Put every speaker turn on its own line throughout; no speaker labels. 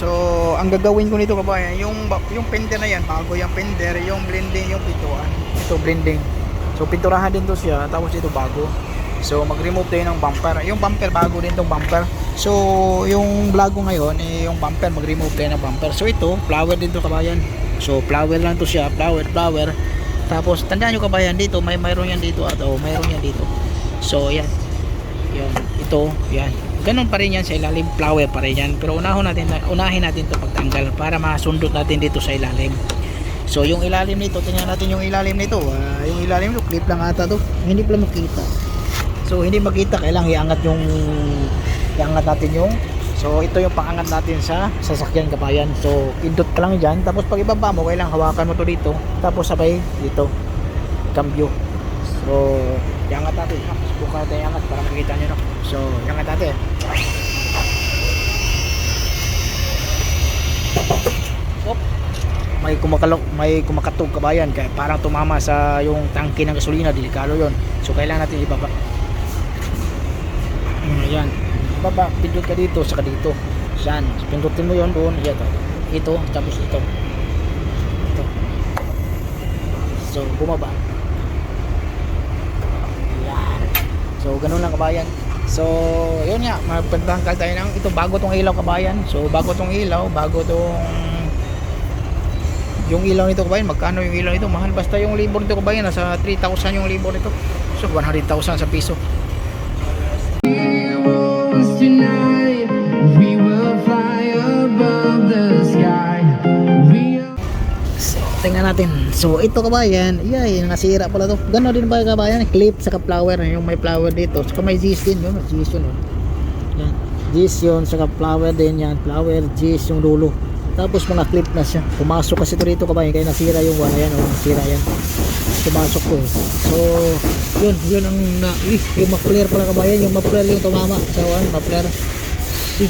So ang gagawin ko nito kabayan, yung fender na yan, bago yung fender, yung blending, yung pintuan. Ito blending. So pinturahan din to siya, tapos ito bago. So mag-remove tayo ng bumper. Yung bumper bago din tong bumper. So yung vlog ko ngayon yung bumper, mag-remove tayo ng bumper. So ito, flower din to kabayan. So flower lang to siya, flower. Tapos tandaan nyo kabayan, dito mayroon yan dito at mayroon yan dito. So yan. Yan, ito, yan. Ganun pa rin yan sa ilalim, flower pa rin yan. Pero unahin natin to pagtanggal para masundot natin dito sa ilalim. So yung ilalim nito, tingnan natin yung ilalim nito. Yung ilalim nito, clip lang ata to. Hindi pala makita. So hindi makita, kailangan iangat natin yung. So ito yung pangangat natin sa sasakyan kabayan. So indot ka lang dyan. Tapos pag ibaba mo, kailangan hawakan mo to dito. Tapos sabay dito, cambio. So iangat natin. Buka natin iangat para makikita nyo. No? So iangat natin. Op. May kumakatog kabayan. Kaya parang tumama sa yung tangke ng gasolina. Delikado yon. So kailangan natin ibaba. Ayan. Baba, pindot ka dito, saka dito. Yan, pindutin mo yon doon. Ito, tapos ito. So, bumaba. Yan. So, ganun lang kabayan. So, yun nga, magpantangkal tayo ng ito, bago tong ilaw kabayan. So, bago tong ilaw, yung ilaw nito kabayan, magkano yung ilaw nito? Mahal, basta yung labor nito kabayan, nasa 3,000 yung labor nito. So, 100,000 sa piso.
Tonight we will fly above the sky.
So, tingnan natin. So ito kabayan, nasira pala to. Gano'n din ba kabayan? Clip saka flower, yung may flower dito. Saka may G's din yun, G's yun. Yan. G's yun, saka flower din yan. Flower, G's yung dulo. Tapos mga clip na siya. Pumasok kasi ito dito kabayan, kaya nasira yung wala yan, nasira yan. Pumasok ko. So yun ang yung muffler pala kabayan, yung muffler yung tumama sa muffler.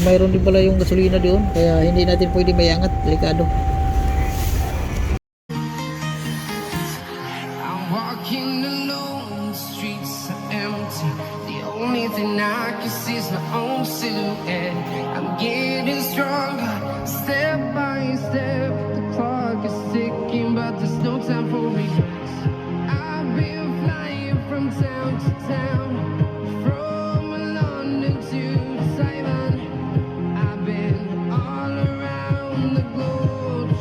Mayroon din pala yung gasolina doon, kaya hindi natin pwede mayangat, delikado.
I'm walking alone, the streets are empty. The only thing I can see is my own silhouette. I'm getting stronger, step by step. The clock is ticking, but there's no time for regrets. I've been flying from town to town, from London to Taiwan. I've been all around the globe,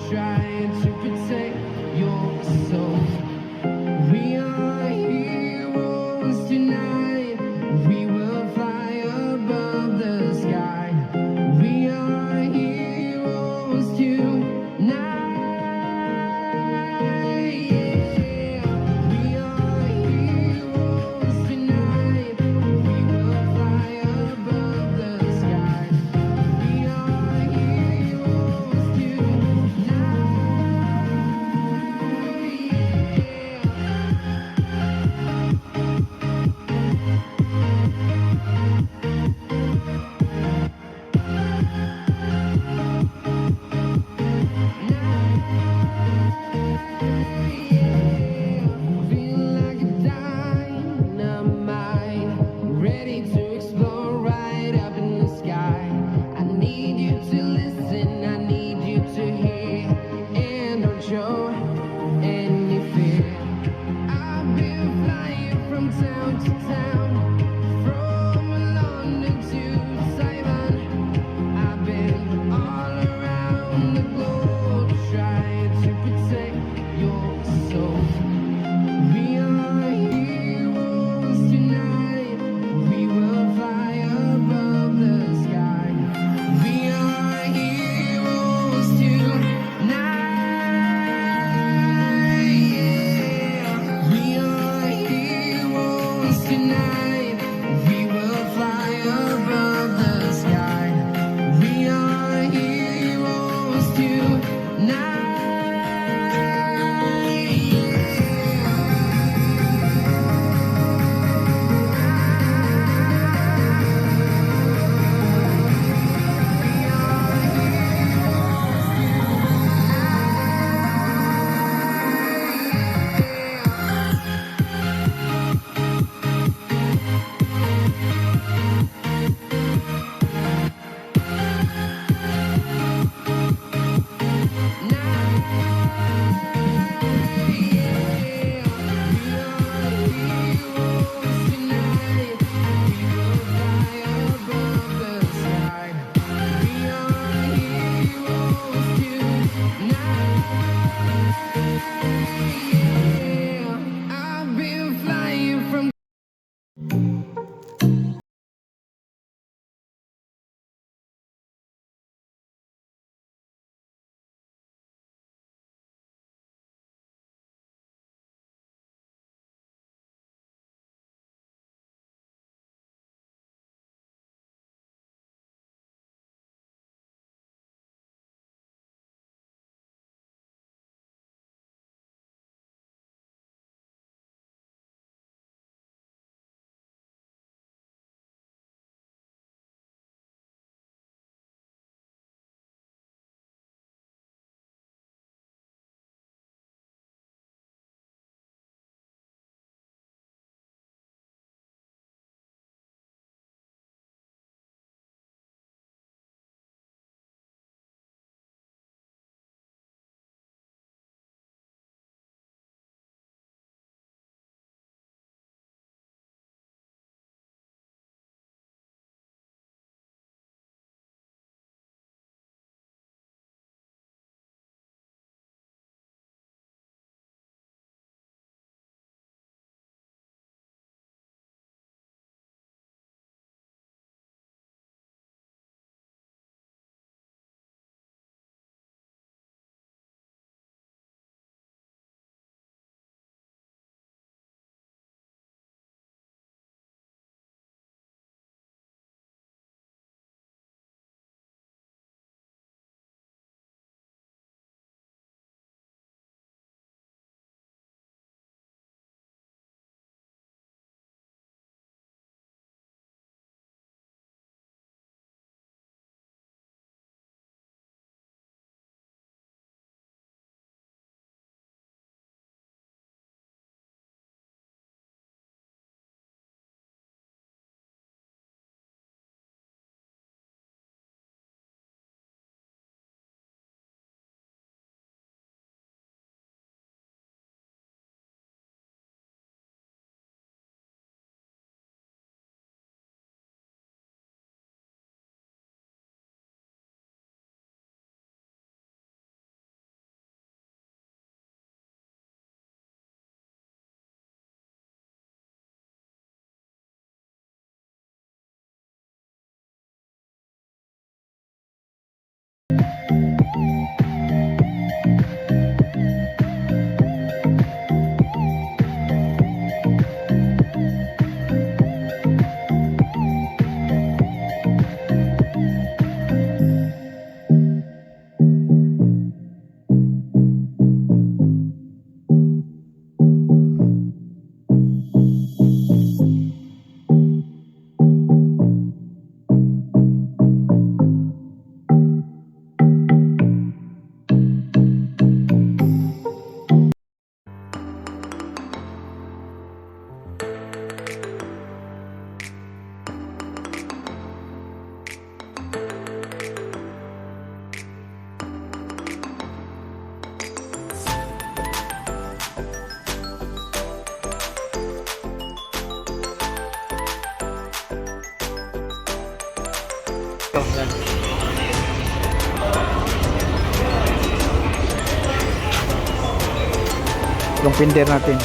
yung fender natin,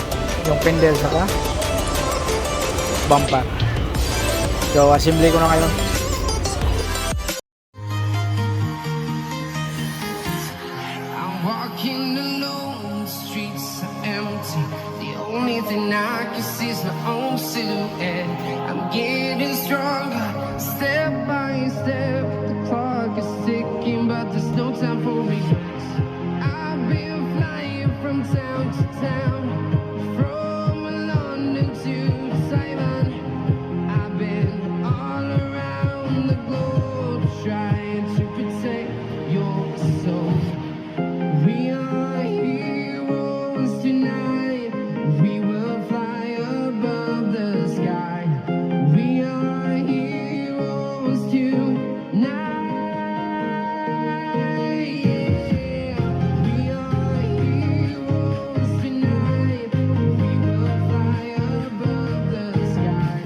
yung fender saka bumper. So assembly ko na ngayon.
I'm walking alone, the streets are empty. The only thing I can see is my own silhouette. I'm getting stronger, step by step. The clock is ticking, but there's no time for regrets. I've been flying from town to town, from London to Taiwan. I've been all around the globe trying to protect your soul. We are heroes tonight. We will fly above the sky. We are heroes tonight. Yeah. We are heroes tonight. We will fly above the sky.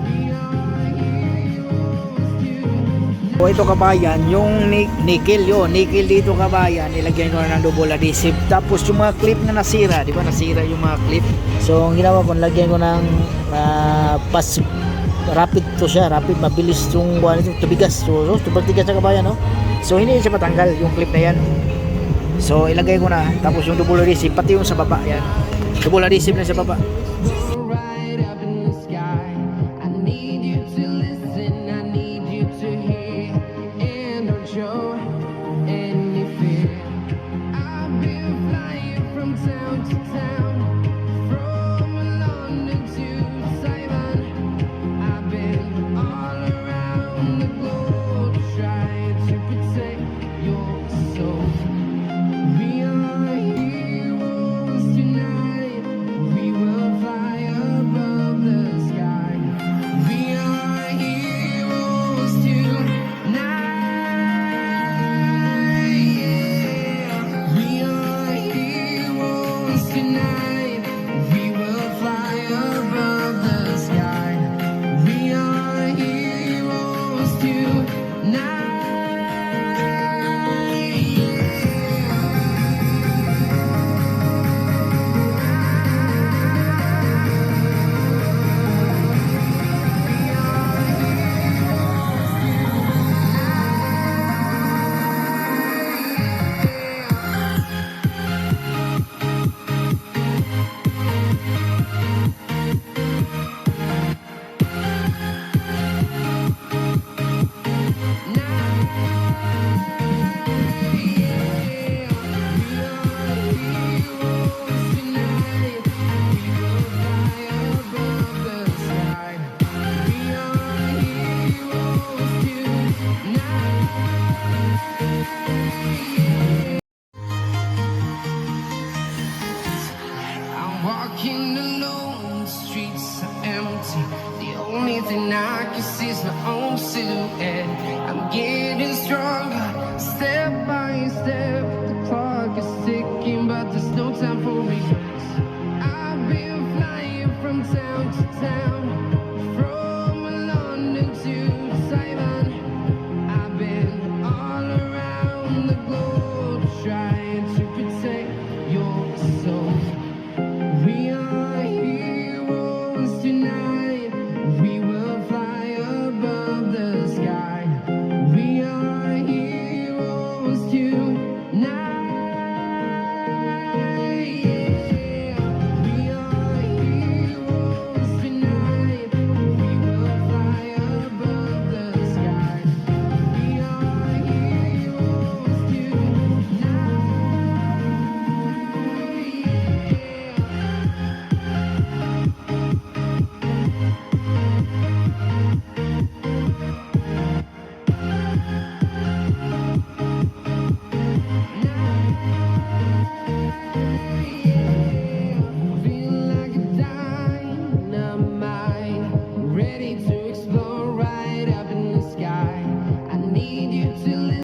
We are heroes tonight.
So ito kabayan, yung nickel yun, nickel dito kabayan, nilagyan ko na ng double adhesive. Tapos yung mga clip na nasira, di ba nasira yung mga clip. So ang ginawa ko, lagyan ko ng rapid to siya, rapid, mabilis yung buwan ito, tubigas. So tubigas sa kabayan, no? So hindi siya matanggal yung clip na yan. So ilagay ko na, tapos yung double adhesive, pati yung sa baba yan. Double adhesive na sa baba.